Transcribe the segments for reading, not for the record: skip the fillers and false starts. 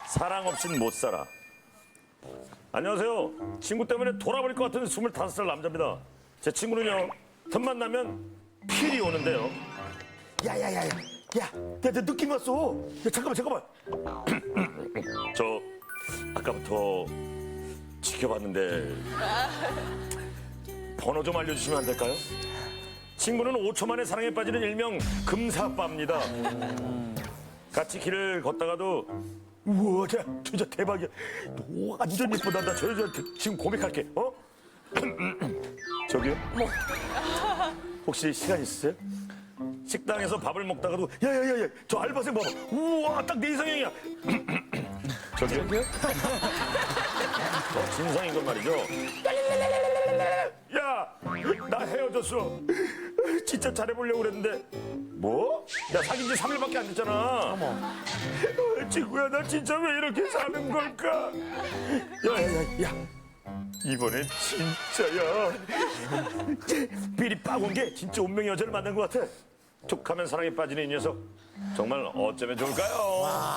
사랑 없인 못 살아. 안녕하세요. 친구 때문에 돌아버릴 것 같은 25살 남자입니다. 제 친구는요, 틈만 나면 필이 오는데요. 야야야야 야, 내 느낌 왔어. 야, 잠깐만. 저 아까부터 지켜봤는데 번호 좀 알려주시면 안 될까요? 친구는 5초 만에 사랑에 빠지는 일명 금사빠입니다. 같이 길을 걷다가도 우와, 진짜 대박이야. 너 완전 예쁘다. 나 저 여자 지금 고백할게. 어? 저기요? 혹시 시간 있으세요? 식당에서 밥을 먹다가도 야야야야, 저 알바생 봐봐. 우와, 딱 내 이상형이야. 저기요? 진상인 건 말이죠. 야, 나 헤어졌어. 진짜 잘해보려고 그랬는데. 뭐? 야, 사귄 지 3일밖에 안 됐잖아. 친구야, 나 진짜 왜 이렇게 사는 걸까? 야야야야, 이번엔 진짜야. 비리 빠온 게 진짜 운명의 여자를 만난 것 같아. 툭하면 사랑에 빠지는 이 녀석. 정말 어쩌면 좋을까요?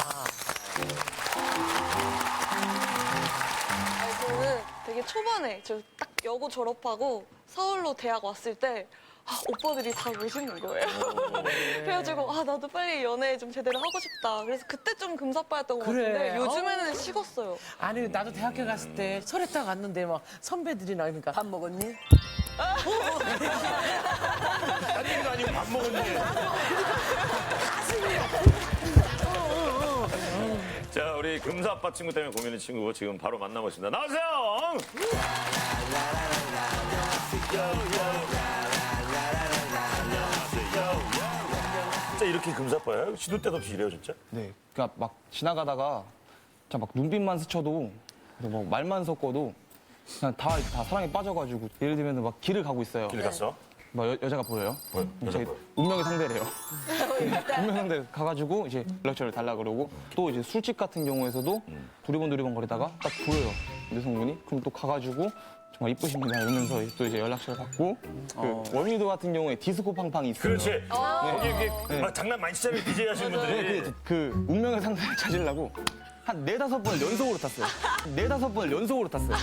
저는 되게 초반에 저 딱 여고 졸업하고 서울로 대학 왔을 때 오빠들이 다 멋있는 거예요. 그래가지고 나도 빨리 연애 좀 제대로 하고 싶다. 그래서 그때 좀 금사빠였던 것 그래. 같은데 요즘에는 식었어요. 아니 나도 대학교 갔을 때 설했다 갔는데 막 선배들이 나니까 밥 먹었니? 딴 얘기도 아니고 밥 먹었니? 자, 우리 금사빠 친구 때문에 고민인 친구 지금 바로 만나보겠습니다. 나오세요! 진짜 이렇게 금사빠야? 시도 때도 없이 이래요, 진짜? 네, 그러니까 막 지나가다가 진짜 막 눈빛만 스쳐도 뭐 말만 섞어도 그냥 다 사랑에 빠져가지고 예를 들면 막 길을 가고 있어요. 길 갔어? 막 여자가 보여요. 뭐야? 여자 제 보여? 운명의 상대래요. 운명의 상대 가가지고 이제 연락처를 달라 그러고 또 이제 술집 같은 경우에서도 두리번 거리다가 딱 보여요. 여성분이 그럼 또 가가지고 정말 이쁘십니다 이러면서 또 이제 연락처를 받고 그 월미도 같은 경우에 디스코 팡팡이 있어요. 그렇지. 거기 이렇게 막 장난 많이 치잖아요, DJ 하시는 분들이. 그 운명의 상대를 찾으려고 한 4-5번을 연속으로 탔어요. 4-5번을 연속으로 탔어요. 네,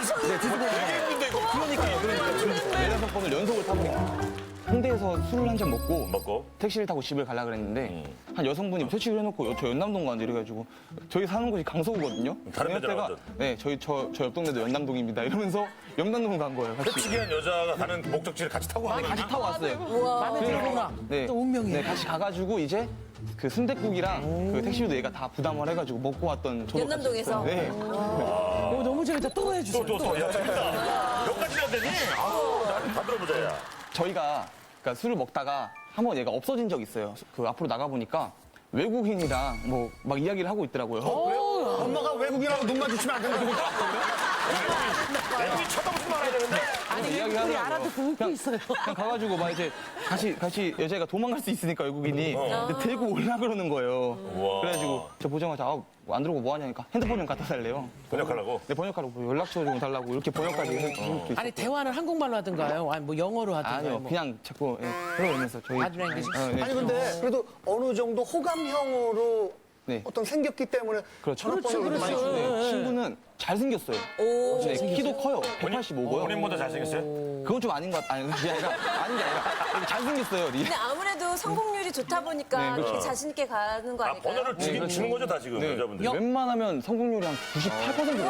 디스코 되게 예쁜데, 이거. 그러니까 지금 4-5번을 연속으로 타보니까 홍대에서 술을 한 잔 먹고 택시를 타고 집을 가려고 그랬는데 한 여성분이 퇴치를 해놓고 저 연남동 가는데 이래가지고 저희 사는 곳이 강서구거든요. 다른 데잖아, 때가 완전. 네, 저 옆 동네도 연남동입니다. 이러면서 연남동 간 거예요. 같이. 특이한 여자가 가는 목적지를 같이 타고 가는 같이 타고 왔어요. 마음에 들구나. 네. 또 운명이야. 네, 같이 가가지고 이제 그 순댓국이랑 그 택시비도 얘가 다 부담을 해가지고 먹고 왔던 저도 연남동에서? 같이 있어요. 네. 이거 너무 재밌다. 또 해주세요. 또. 야, 재밌다. 몇 가지나 되니? 나를 다 들어보자, 야. 저희가 그러니까 술을 먹다가 한 번 얘가 없어진 적이 있어요. 그 앞으로 나가보니까 외국인이랑 뭐 막 이야기를 하고 있더라고요. 엄마가 외국인하고 눈 마주치면 안 된다고. 애들이 쳐다보지 말아야 되는데. 아니 이야기를 외국인이 하더라고요. 알아듣고 웃고 있어요. 그냥 가가지고 막 이제 같이 여자애가 도망갈 수 있으니까 외국인이 근데 데리고 올라 그러는 거예요. 우와. 그래가지고 저 보자마자 안 들어오고 뭐 하냐니까 핸드폰 좀 갖다 달래요. 번역하려고? 네, 번역하라고 뭐 연락처 좀 달라고 이렇게 번역까지 해서 아니 대화는 한국말로 하든가요? 아니 뭐 영어로 하든가요? 아니요 뭐. 그냥 자꾸 그러면서 저희 바디랭귀지? 네. 아니 근데 그래도 어느 정도 호감형으로 네. 어떤 생겼기 때문에 그렇죠. 전화번호를 많이 주네. 네, 친구는 잘생겼어요. 네, 키도 커요. 185고요. 본인보다 잘생겼어요? 그건 좀 아닌 것 아닌 게 아니라 잘생겼어요. 근데 아무래도 성공률이 좋다 보니까 네, 그렇죠. 그렇게 자신 있게 가는 거 아, 아닐까요? 번호를 주는 거죠, 다 지금, 여자분들이. 웬만하면 성공률이 한 98% 정도.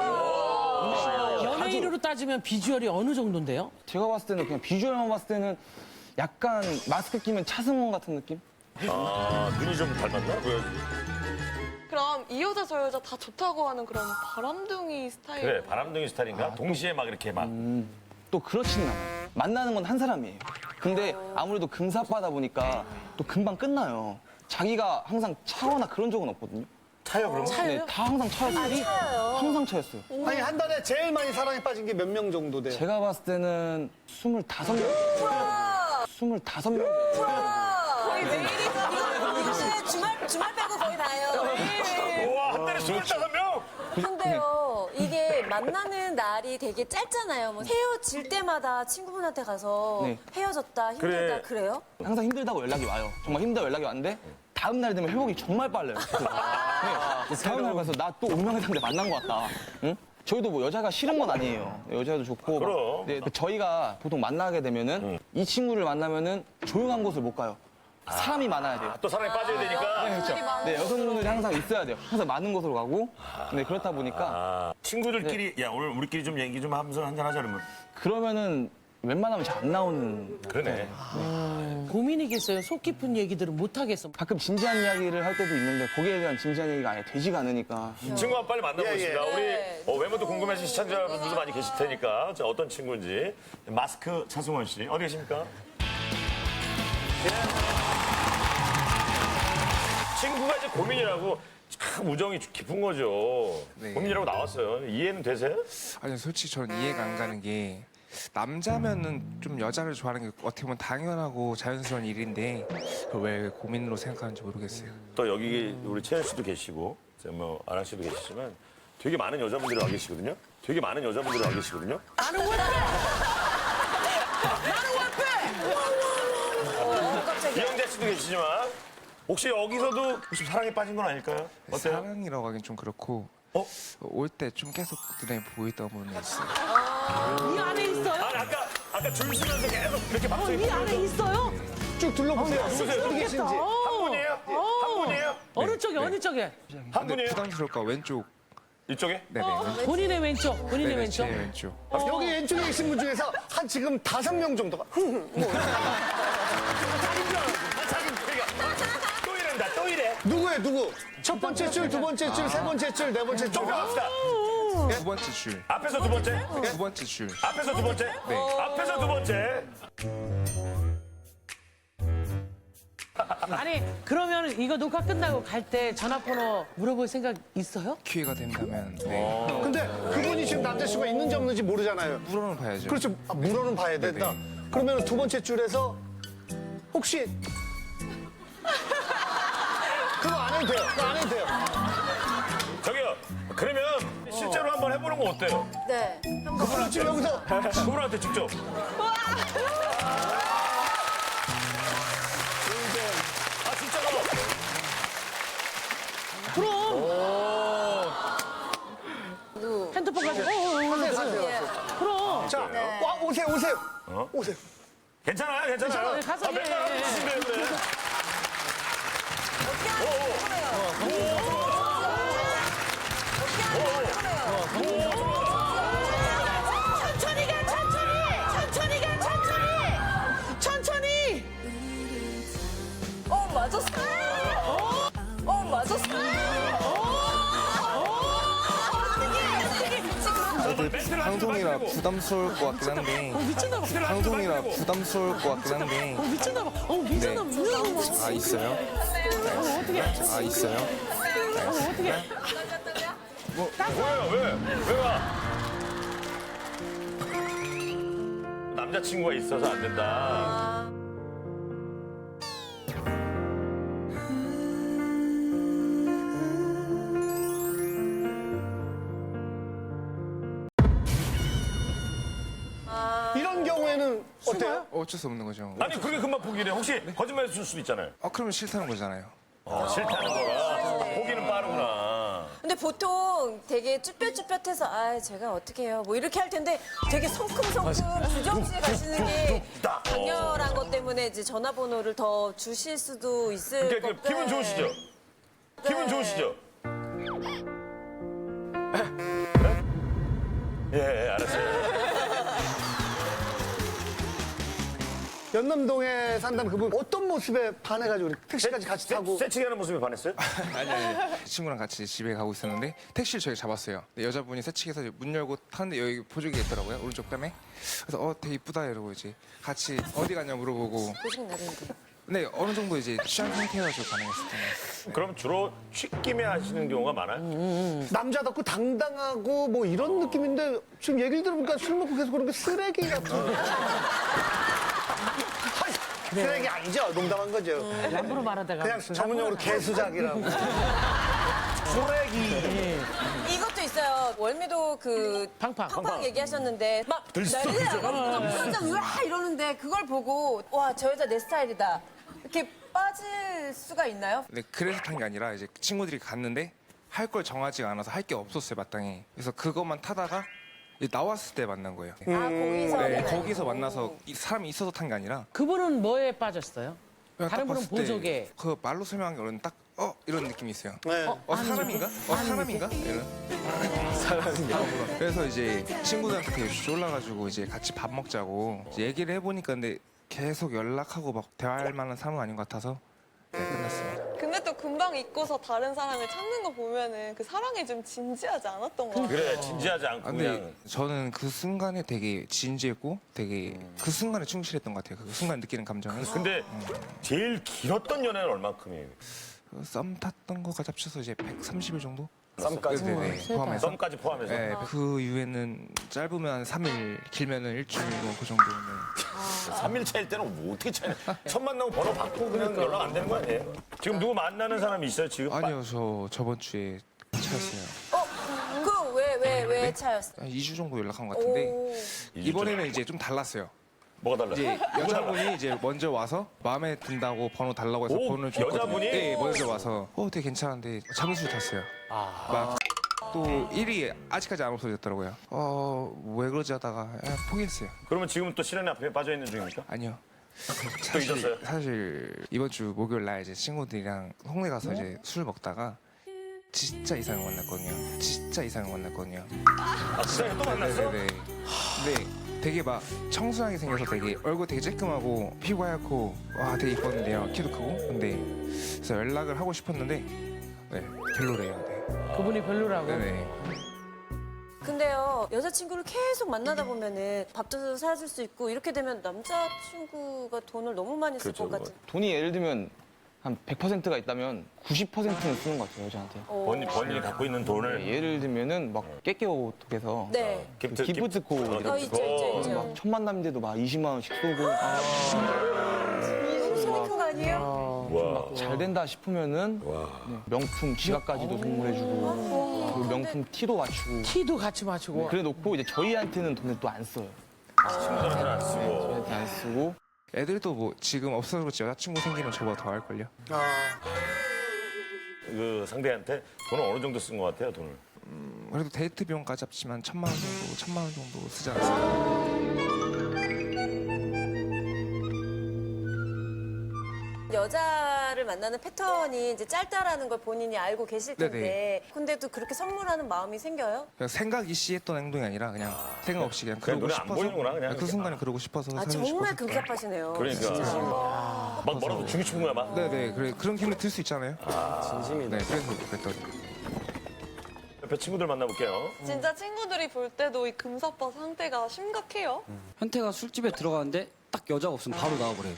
연예인으로 따지면 비주얼이 어느 정도인데요? 제가 봤을 때는 그냥 비주얼만 봤을 때는 약간 마스크 끼면 차승원 같은 느낌? 아, 눈이 좀 닮았나? 왜? 그럼 이 여자 저 여자 다 좋다고 하는 그런 바람둥이 스타일. 그래, 바람둥이 스타일인가? 동시에 막 이렇게 막. 또 그렇지는 않아요. 만나는 건 한 사람이에요. 근데 아무래도 금사빠다 보니까 또 금방 끝나요. 자기가 항상 차거나 그런 적은 없거든요. 차요, 그러면? 네, 다 항상 차였어요. 항상 차였어요. 아니 한 달에 제일 많이 사랑에 빠진 게 몇 명 정도 돼요? 제가 봤을 때는 25명? 25명? 거의 매일이죠. 이거 사실 주말 빼고 거의 다예요. 우와, 한 달에 25명? 근데요, 이게 만나는 날이 되게 짧잖아요. 뭐 헤어질 때마다 친구분한테 가서 네. 헤어졌다, 힘들다, 그래. 그래요? 항상 힘들다고 연락이 와요. 정말 힘들다고 연락이 왔는데 다음 날 되면 회복이 정말 빨라요. 네, 다음 날 가서 나 또 운명의 상대 만난 것 같다. 응? 저희도 뭐 여자가 싫은 건 아니에요. 여자도 좋고. 그럼. 네, 저희가 보통 만나게 되면은 이 친구를 만나면은 조용한 곳을 못 가요. 사람이 많아야 돼요. 또 사람이 빠져야 되니까. 그렇죠. 네, 여성분들이 항상 있어야 돼요. 항상 많은 곳으로 가고. 네, 그렇다 보니까 친구들끼리 야 오늘 우리끼리 좀 얘기 좀 하면서 한잔 하자 그러면. 그러면은 웬만하면 잘 안 나오는. 그러네. 고민이겠어요. 속 깊은 얘기들은 못 하겠어. 가끔 진지한 이야기를 할 때도 있는데 거기에 대한 진지한 얘기가 아예 되지가 않으니까. 친구 한번 빨리 만나보겠습니다. 네. 우리 외모도 궁금해하신 시청자분들도 많이 계실 테니까 자, 어떤 친구인지 마스크 차승원 씨 어디 계십니까? 친구가 이제 고민이라고 참 우정이 깊은 거죠. 네. 고민이라고 나왔어요. 이해는 되세요? 아니 솔직히 저는 이해가 안 가는 게 남자면은 좀 여자를 좋아하는 게 어떻게 보면 당연하고 자연스러운 일인데 그걸 왜 고민으로 생각하는지 모르겠어요. 또 여기 우리 채연 씨도 계시고 뭐 아랑 씨도 계시지만 되게 많은 여자분들이 와 계시거든요. 되게 많은 여자분들이 와 계시거든요. 이영자 씨도 계시지만 혹시 여기서도 혹시 사랑에 빠진 건 아닐까요? 어때요? 사랑이라고 하긴 좀 그렇고 어? 올 때 좀 계속 눈에 보이던 분이 있어요. 이 안에 있어요? 아니 아까 줄 서면서 계속 이렇게 박수 이 안에 있어요? 쭉 둘러보세요. 누구세요? 어디 계신지. 한 분이에요? 한 분이에요? 어느 쪽에 어느 쪽에? 한 근데 분이에요? 부담스러울까 왼쪽. 이쪽에? 네네. 본인의 왼쪽, 본인의 네네, 왼쪽. 제 왼쪽. 여기 왼쪽에 계신 분 중에서 한 지금 5명 정도가 또 이런다 또 이래. 누구예요, 누구? 첫 번째 줄, 두 번째 줄, 세 번째 줄, 네 번째 줄. 좀 갑시다. 두 번째 줄. 앞에서 두 번째. 두 번째 줄. 앞에서 두 번째. 네. 앞에서 두 번째. 아니 그러면 이거 녹화 끝나고 갈 때 전화번호 물어볼 생각 있어요? 기회가 된다면 네. 근데 그분이 지금 남자친구가 있는지 없는지 모르잖아요. 물어는 봐야죠. 그렇죠. 물어는 봐야 된다. 그러면 두 번째 줄에서 혹시 그거 안 해도 돼요. 그거 안 해도 돼요. 저기요. 그러면 실제로 한번 해보는 거 어때요? 네. 그분은 지금 여기서 그분한테 직접. 아 진짜로? 핸드폰 가지고. 그럼. 자, 와 오세요, 오세요. 오세요. 괜찮아요, 괜찮아요. 괜찮아요. 가서 맨날 해. 하고 계시면 되는데. 천천히 가, 천천히! 천천히 가, 천천히! 천천히! 맞았어. 방송이라 부담스러울 것 같긴 한데. 미쳤나봐. 방송이라 부담스러울 것 같긴 한데. 미쳤나봐. 미쳤나봐. 아 있어요? 어떻게? 아 있어요? 어떻게? 뭐예요? 왜 와? 남자친구가 있어서 안 된다. 이런 경우에는 어때요? 어쩔 수 없는 거죠. 아니 그렇게 금방 포기를 해. 혹시 거짓말 했을 수도 있잖아요. 그러면 싫다는 거잖아요. 싫다는 거가 포기는 빠르구나. 근데 보통 되게 쭈뼛쭈뼛해서 아 제가 어떻게 해요 뭐 이렇게 할 텐데 되게 성큼성큼 주정치에 가시는 게 강렬한 것 때문에 이제 전화번호를 더 주실 수도 있을 그러니까 것 기분 좋으시죠? 기분 좋으시죠? 예, 알았어요. 연남동에 산다는 그분 어떤 모습에 반해가지고 우리 택시까지 같이 타고 세치기 하는 모습에 반했어요? 아니. 친구랑 같이 집에 가고 있었는데 택시를 저희가 잡았어요. 근데 여자분이 세치기에서 문 열고 타는데 여기 보조기가 있더라고요. 오른쪽 뺨에. 그래서 되게 이쁘다 이러고 이제 같이 어디 가냐 물어보고. 보시긴 나는데 근데 어느 정도 이제 취한 상태여서 가능했을 텐데. 그럼 주로 취김에 하시는 경우가 많아요? 남자답고 당당하고 뭐 이런 느낌인데 지금 얘기를 들어보니까 술 먹고 계속 그런 게 쓰레기 같은 쓰레기 아니죠? 농담한 거죠. 람부로 말하다가. 그냥 전문용어로 개수작이라고. 쓰레기. 이것도 있어요. 월미도 그 팡팡. 얘기하셨는데 막 난리야. 남자 와 이러는데 그걸 보고 와 저 여자 내 스타일이다. 이렇게 빠질 수가 있나요? 근데 그래서 탄 게 아니라 이제 친구들이 갔는데 할 걸 정하지가 않아서 할 게 없었어요 마땅히. 그래서 그것만 타다가 이제 나왔을 때 만난 거예요. 거기서 네, 거기서 만나서 사람이 있어서 탄 게 아니라 그분은 뭐에 빠졌어요? 그냥 다른 딱 분은 봤을 때 보조개. 그 말로 설명하기 어려운 딱 이런 느낌이 있어요. 네. 사람인가? 사람인가? 이런. 사람인가? 그래서 이제 친구들한테 되게 졸라가지고 이제 같이 밥 먹자고 이제 얘기를 해보니까 근데 계속 연락하고 막 대화할 만한 사람은 아닌 것 같아서 네, 끝났습니다. 근데 또 금방 잊고서 다른 사람을 찾는 거 보면은 그 사랑이 좀 진지하지 않았던 것 같아요. 그래 진지하지 않고 아, 근데 그냥 저는 그 순간에 되게 진지했고 되게 그 순간에 충실했던 것 같아요. 그 순간 느끼는 감정은. 근데 제일 길었던 연애는 얼마큼이에요? 썸 탔던 거까지 합쳐서 이제 130일 정도? 썸까지 네네, 포함해서. 썸까지 포함해서 네, 그 이후에는 짧으면 한 3일, 길면은 일주일 뭐 그 정도는. 3일 차일 때는 뭐 어떻게 차냐 첫 만나고 번호 받고 그냥 연락 안 되는 거 아니에요? 지금 누구 만나는 사람이 있어요 지금? 아니요, 저 저번 주에 차였어요. 왜 차였어요? 한 2주 정도 연락한 것 같은데 오. 이번에는 이제 좀 달랐어요. 뭐가 달라? 이제 여자분이 이제 먼저 와서 마음에 든다고 번호 달라고 해서 오, 번호를 줬거든요. 여자분이? 네, 먼저 와서 되게 괜찮은데 잠수 탔어요. 막 또 일이 아직까지 안 없어졌더라고요. 왜 그러지 하다가 포기했어요. 그러면 지금 또 실연의 앞에 빠져 있는 중입니까? 아니요. 또 잊었어요? 사실 이번 주 목요일 날 이제 친구들이랑 홍대 가서 이제 술 먹다가 진짜 이상을 만났거든요. 진짜 이상을 만났거든요. 아 진짜 또 만났어? 네네. 근데 되게 막 청순하게 생겨서 되게 얼굴 되게 쬐끔하고 피부 하얗고 와 되게 이뻤는데요. 키도 크고. 근데 그래서 연락을 하고 싶었는데 네 별로래요. 네. 그분이 별로라고. 네네. 근데요, 여자친구를 계속 만나다 보면은 밥도 사줄 수 있고 이렇게 되면 남자친구가 돈을 너무 많이 쓸 것 같은. 돈이 예를 들면 한 100%가 있다면 90%는 쓰는 것 같아요, 여자한테. 본인이 갖고 있는 돈을 예를 들면은 막 깨깨오톡에서 네. 기프트코 있죠. 막 첫 만남인데도 막 20만 원씩 쏘고 너무 손이 큰 거 아니에요? 와. 잘 된다 싶으면은 네, 명품 지갑까지도 선물해주고 그리고 명품 티도 맞추고 키도 같이 맞추고. 그래 놓고 이제 저희한테는 돈을 또 안 써요. 친구들한테는 안 쓰고 저희한테 안 쓰고 애들도 뭐 지금 없어서 그렇지 여자친구 생기면 저보다 더 할걸요. 그 상대한테 돈을 어느 정도 쓴 것 같아요 돈을? 그래도 데이트 비용까지 합치면 1,000만 원 정도 쓰지 않았어요. 여자를 만나는 패턴이 이제 짧다라는 걸 본인이 알고 계실 텐데 네네. 근데도 그렇게 선물하는 마음이 생겨요? 그냥 생각 이씨 했던 행동이 아니라 그냥 생각 없이 그냥 그냥 그러고 눈에 안 싶어서 보이는구나, 그냥. 그 순간에 그러고 싶어서 아 사주고 정말 싶어서. 근갑하시네요. 그러니까 막 뭐라도 주고 싶은 거야 막. 네네 그런 기분이 들 수 있잖아요. 진심이네. 네 그래서 그랬더니. 옆에 친구들 만나볼게요. 진짜 친구들이 볼 때도 이 금사빠 상태가 심각해요. 현태가 술집에 들어가는데 딱 여자가 없으면 바로 나와버려요.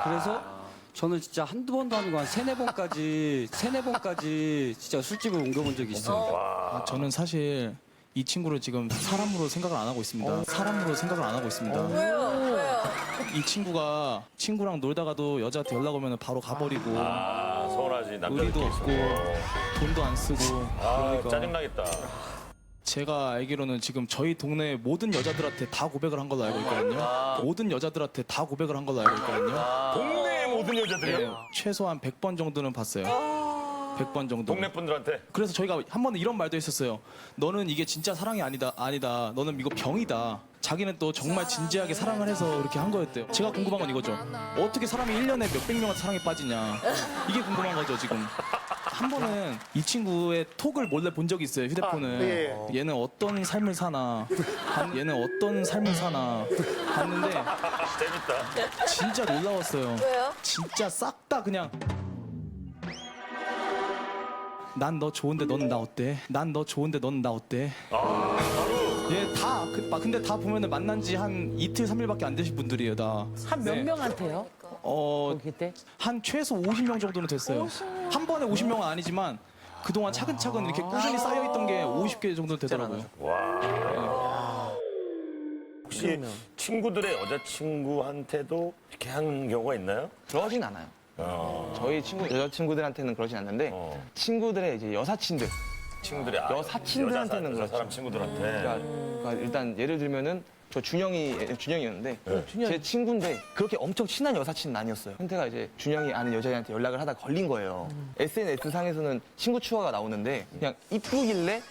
그래서 저는 진짜 한두 번도 아니고 한 세네 번까지 진짜 술집을 옮겨본 적이 있어요. 저는 사실 이 친구를 지금 사람으로 생각을 안 하고 있습니다. 사람으로 생각을 안 하고 있습니다. 왜요? 이 친구가 친구랑 놀다가도 여자한테 연락 오면 바로 가버리고 아 서운하지 남자들끼리 의리도 없고 돈도 안 쓰고 아 그러니까 짜증나겠다. 제가 알기로는 지금 저희 동네 모든 여자들한테 다 고백을 한 걸로 알고 있거든요. 모든 여자들한테 다 고백을 한 걸로 알고 있거든요. 동네의 모든 여자들이요? 네, 최소한 100번 정도는 봤어요. 100번 정도. 동네 분들한테 그래서 저희가 한 번은 이런 말도 했었어요. 너는 이게 진짜 사랑이 아니다. 너는 이거 병이다. 자기는 또 정말 진지하게 사랑을 해서 그렇게 한 거였대요. 제가 궁금한 건 이거죠. 어떻게 사람이 1년에 몇백 명한테 사랑에 빠지냐. 이게 궁금한 거죠, 지금. 한 번은 이 친구의 톡을 몰래 본 적이 있어요, 휴대폰을. 얘는 어떤 삶을 사나. 봤는데 재밌다. 진짜 놀라웠어요. 왜요? 진짜 싹 다 그냥 난 너 좋은데 너는 나 어때? 난 너 좋은데 너는 나 어때? 예, 다 근데 다 보면은 만난 지 한 이틀 3일밖에 안 되신 분들이에요, 다. 한 몇 네. 명한테요? 그때? 한 최소 50명 정도는 됐어요. 한 번에 50명은 아니지만 그동안 차근차근 이렇게 꾸준히 쌓여있던 게 50개 정도 되더라고요. 혹시 친구들의 여자친구한테도 이렇게 하는 경우가 있나요? 그러진 않아요. 저희 여자친구들한테는 그러진 않는데 친구들의 이제 친구들이 여사친들한테는 여자 그렇죠. 사람 친구들한테 그러니까 일단 예를 들면은 저 준영이었는데 제 친구인데 그렇게 엄청 친한 여사친은 아니었어요. 현태가 이제 준영이 아는 여자애한테 연락을 하다가 걸린 거예요. SNS 상에서는 친구 추가가 나오는데 그냥 이쁘길래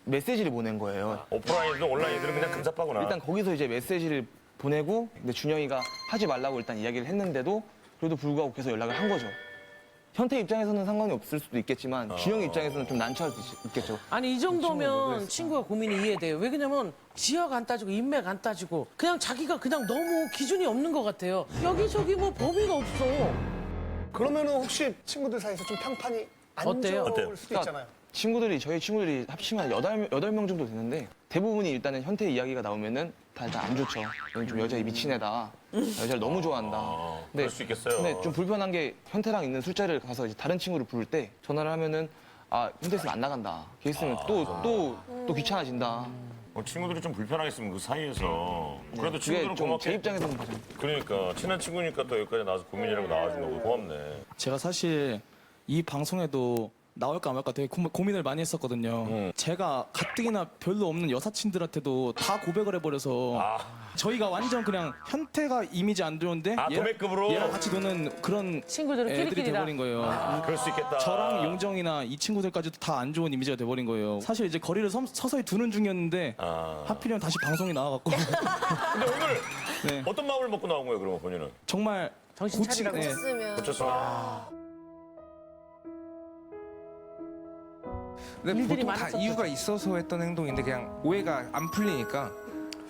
메시지를 보낸 거예요. 오프라인도 온라인들은 그냥 금사빠구나. 일단 거기서 이제 메시지를 보내고 근데 준영이가 하지 말라고 일단 이야기를 했는데도 그래도 불구하고 계속 연락을 한 거죠. 현태 입장에서는 상관이 없을 수도 있겠지만 준영이 입장에서는 좀 난처할 수 있겠죠. 아니 이 정도면 친구가 고민이 이해돼요. 왜 그러냐면 지역 안 따지고 인맥 안 따지고 그냥 자기가 그냥 너무 기준이 없는 것 같아요. 여기저기 뭐 범위가 없어. 그러면은 혹시 친구들 사이에서 좀 평판이 안 어때요? 좋을 수도 있잖아요. 저희 친구들이 합치면 8명 정도 되는데 대부분이 일단은 현태 이야기가 나오면은 다 일단 안 좋죠. 얘는 좀 여자에 미친 애다. 여자를 너무 좋아한다. 그럴 수 있겠어요. 근데 좀 불편한 게 현태랑 있는 술자리를 가서 이제 다른 친구를 부를 때 전화를 하면은 현태 있으면 안 나간다. 걔 있으면 또 귀찮아진다. 친구들이 좀 불편하겠으면 그 사이에서. 그래도 그게 친구들은 좀 고맙게. 제 입장에서는 봐서 그러니까 친한 친구니까 또 여기까지 나와서 고민이라고 나와준 거고 고맙네. 제가 사실 이 방송에도 나올까 안 말까 되게 고민을 많이 했었거든요. 제가 가뜩이나 별로 없는 여사친들한테도 다 고백을 해버려서 저희가 완전 그냥 현태가 이미지 안 좋은데 도매급으로? 얘랑 같이 노는 그런 친구들은 애들이 끼리끼리다. 돼버린 거예요. 그럴 수 있겠다. 저랑 용정이나 이 친구들까지도 다 안 좋은 이미지가 돼버린 거예요. 사실 이제 거리를 서서히 두는 중이었는데 하필이면 다시 방송이 나와갖고 근데 오늘 네. 어떤 마음을 먹고 나온 거예요, 그러면 본인은? 정말 정신 차리라고. 네. 했으면 고쳤어. 근데 일들이 보통 다 많았었죠. 이유가 있어서 했던 행동인데 그냥 오해가 안 풀리니까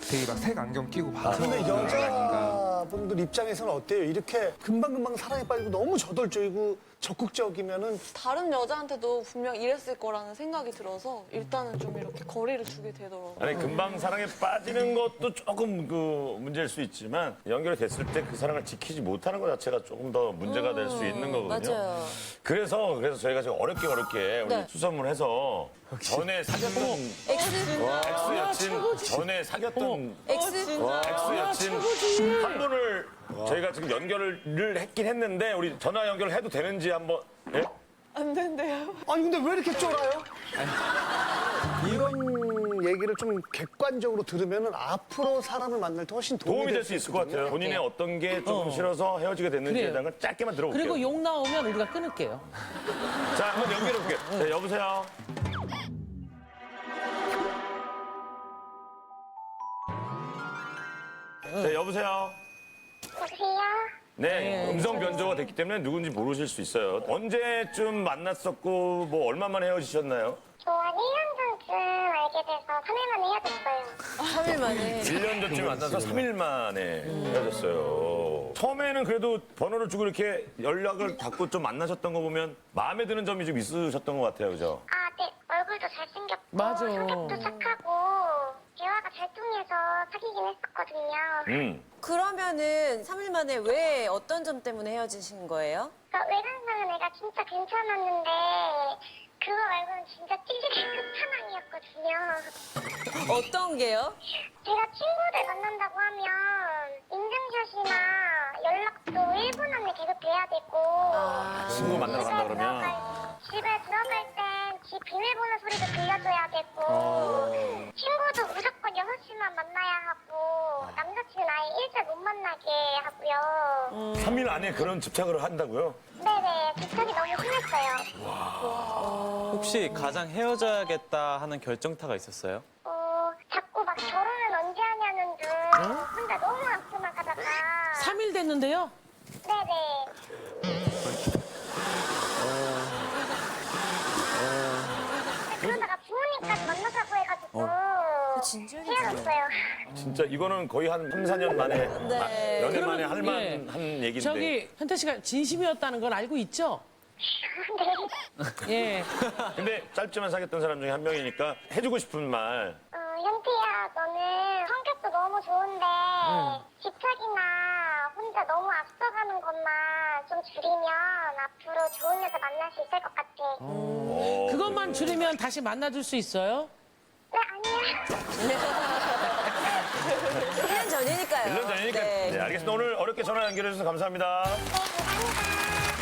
되게 막 색 안경 끼고 봐서 근데 그런 게 아닌가. 여자분들 입장에서는 어때요? 이렇게 금방금방 사랑에 빠지고 너무 저돌적이고 적극적이면은 다른 여자한테도 분명 이랬을 거라는 생각이 들어서 일단은 좀 이렇게 거리를 두게 되더라고요. 아니 금방 사랑에 빠지는 것도 조금 그 문제일 수 있지만 연결이 됐을 때 그 사랑을 지키지 못하는 것 자체가 조금 더 문제가 될 수 있는 거거든요. 맞아요. 그래서 저희가 지금 어렵게 우리 네. 수선을 해서 전에 사귀었던 X 여친 전에 사귀었던 X 여친 한 분을 저희가 지금 연결을 했긴 했는데 우리 전화 연결을 해도 되는지 한번 예? 안 된대요. 아니 근데 왜 이렇게 쫄아요? 이런 얘기를 좀 객관적으로 들으면은 앞으로 사람을 만날 때 훨씬 도움이 될 수 있을 것 같아요. 본인의 어떤 게 조금 싫어서 헤어지게 됐는지에 그래요. 대한 건 짧게만 들어볼게요. 그리고 욕 나오면 우리가 끊을게요. 자, 한번 연결해 볼게요. 네, 여보세요. 네, 여보세요. 여보세요? 네, 음성 변조가 됐기 때문에 누군지 모르실 수 있어요. 언제쯤 만났었고 뭐 얼마 만에 헤어지셨나요? 저 한 1년 전쯤 알게 돼서 3일 만에 헤어졌어요. 3일 만에. 1년 전쯤 만나서 3일 만에 헤어졌어요. 처음에는 그래도 번호를 주고 이렇게 연락을 받고 좀 만나셨던 거 보면 마음에 드는 점이 좀 있으셨던 것 같아요, 그죠? 아, 네. 얼굴도 잘생겼고 맞아. 성격도 착하고 대화가 잘 통해서 사귀긴 했었거든요. 그러면은 3일 만에 왜 어떤 점 때문에 헤어지신 거예요? 그러니까 외관상은 애가 진짜 괜찮았는데 그거 말고는 진짜 찌질이 끝판왕이었거든요. 어떤 게요? 제가 친구들 만난다고 하면 인증샷이나 연락도 1분 안에 계속 돼야 되고 친구 만나러 간다 그러면 집에 들어갈 땐 집 비밀번호 소리도 들려줘야 되고 친구도 무조건 6시만 만나야 하고 남자친구는 아예 일절 못 만나게 하고요. 3일 안에 그런 집착을 한다고요? 네네, 집착이 너무 심했어요. 혹시 가장 헤어져야겠다 하는 결정타가 있었어요? 자꾸 막 결혼은 언제 하냐는 둥 혼자 너무 앞서만 가다가 3일 됐는데요? 네네. 그러다가 부모님까지 만나자고 해가지고 헤어졌어요. 진짜 이거는 거의 한 3, 4년 만에 네. 연애 만에 할 그러면, 예. 만한 얘기인데 저기 현태 씨가 진심이었다는 건 알고 있죠? 네. 예. 근데 짧지만 사귀었던 사람 중에 한 명이니까 해주고 싶은 말 현태야, 너는 성격도 너무 좋은데 집착이나 혼자 너무 앞서가는 것만 좀 줄이면 앞으로 좋은 여자 만날 수 있을 것 같아. 그것만 줄이면 다시 만나줄 수 있어요? 네, 아니야. 1년 전이니까요. 1년 전이니까 네. 네, 알겠습니다. 오늘 어렵게 전화 연결해 주셔서 감사합니다.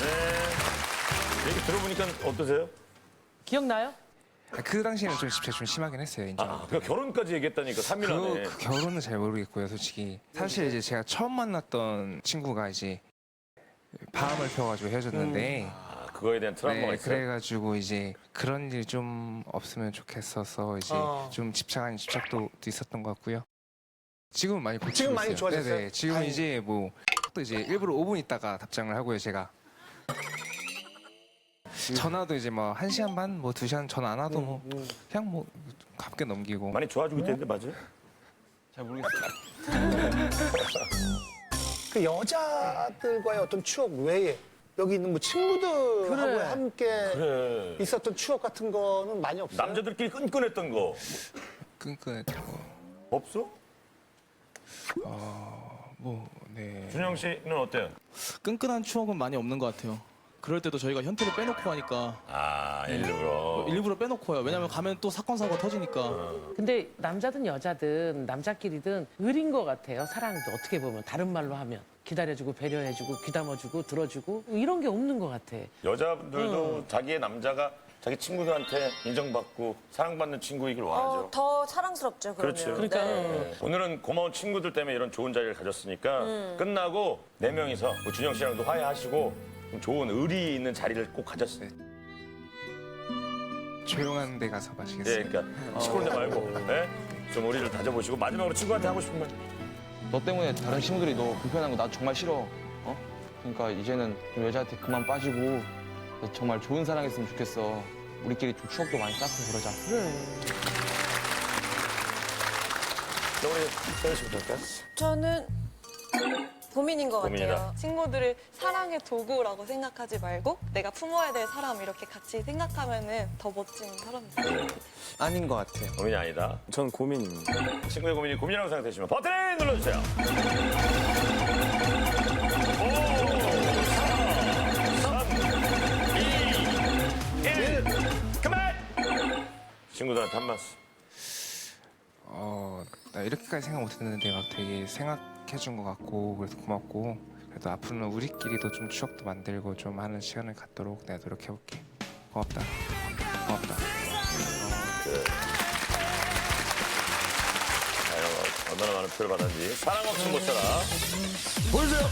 네. 얘기 들어보니까 어떠세요? 기억나요? 그 당시에는 좀 진짜 좀 심하긴 했어요. 인정. 그러니까 결혼까지 얘기했다니까 3일 안에. 그 결혼은 잘 모르겠고요, 솔직히. 사실 이제 제가 처음 만났던 친구가 이제 바람을 펴가지고 헤어졌는데. 그거에 대한 트라우마가 있어요? 그래가지고 이제 그런 일 좀 없으면 좋겠어서 이제 좀 집착 아닌 집착도 있었던 것 같고요. 지금은 많이 고치고 지금 많이 있어요. 좋아졌어요? 네네. 지금 은 이제 뭐 또 이제 일부러 5분 있다가 답장을 하고요, 제가. 전화도 이제 뭐 1시간 반, 뭐 2시간 전화 안 와도 뭐 그냥 뭐 가볍게 넘기고. 많이 좋아지고 있다는데 맞아요? 잘 모르겠어요. 그 여자들과의 어떤 추억 외에 여기 있는 뭐 친구들하고 그래. 함께 그래. 있었던 추억 같은 거는 많이 없어요? 남자들끼리 끈끈했던 거 끈끈했던 거. 없어? 뭐, 네. 준영 씨는 어때요? 끈끈한 추억은 많이 없는 것 같아요. 그럴 때도 저희가 현태를 빼놓고 하니까 일부러. 빼놓고 해요. 왜냐면 가면 또 사건 사고가 터지니까. 근데 남자든 여자든 남자끼리든 의린 것 같아요. 사랑도 어떻게 보면 다른 말로 하면 기다려주고 배려해주고 귀담아주고 들어주고 이런 게 없는 것 같아. 여자분들도 자기의 남자가 자기 친구들한테 인정받고 사랑받는 친구이길 원하죠. 더 사랑스럽죠, 그러면. 그렇죠. 그러니까 네. 오늘은 고마운 친구들 때문에 이런 좋은 자리를 가졌으니까 끝나고 4명이서 뭐 준영 씨랑도 화해하시고 좀 좋은 의리 있는 자리를 꼭 가졌어요. 조용한 데 가서 예, 마시겠어요. 그러니까 시끄러운 데 말고 예? 좀 의리를 다져보시고 마지막으로 친구한테 하고 싶은 말. 너 때문에 다른 친구들이 너 불편한 거 나 정말 싫어. 그러니까 이제는 좀 여자한테 그만 빠지고 정말 좋은 사랑했으면 좋겠어. 우리끼리 좀 추억도 많이 쌓고 그러자. 우리 서현 씨부터 할까요? 저는 고민인 것 고민이다. 같아요. 친구들을 사랑의 도구라고 생각하지 말고 내가 품어야 될 사람 이렇게 같이 생각하면은 더 멋진 사람이 돼요. 아닌 것 같아요. 고민이 아니다. 전 고민입니다. 친구의 고민이 고민이라고 생각되시면 버튼 눌러주세요. 5, 4, 3, 2, 1. 그만! 친구들한테 한 말씀. 나 이렇게까지 생각 못했는데 막 되게 생각해준 것 같고 그래서 고맙고 그래도 앞으로는 우리끼리도 좀 추억도 만들고 좀 하는 시간을 갖도록 내가 노력해볼게. 고맙다. 고맙다. 얼마나 많은 표를 받았는지. 사랑 없이 못 살아. 보여주세요.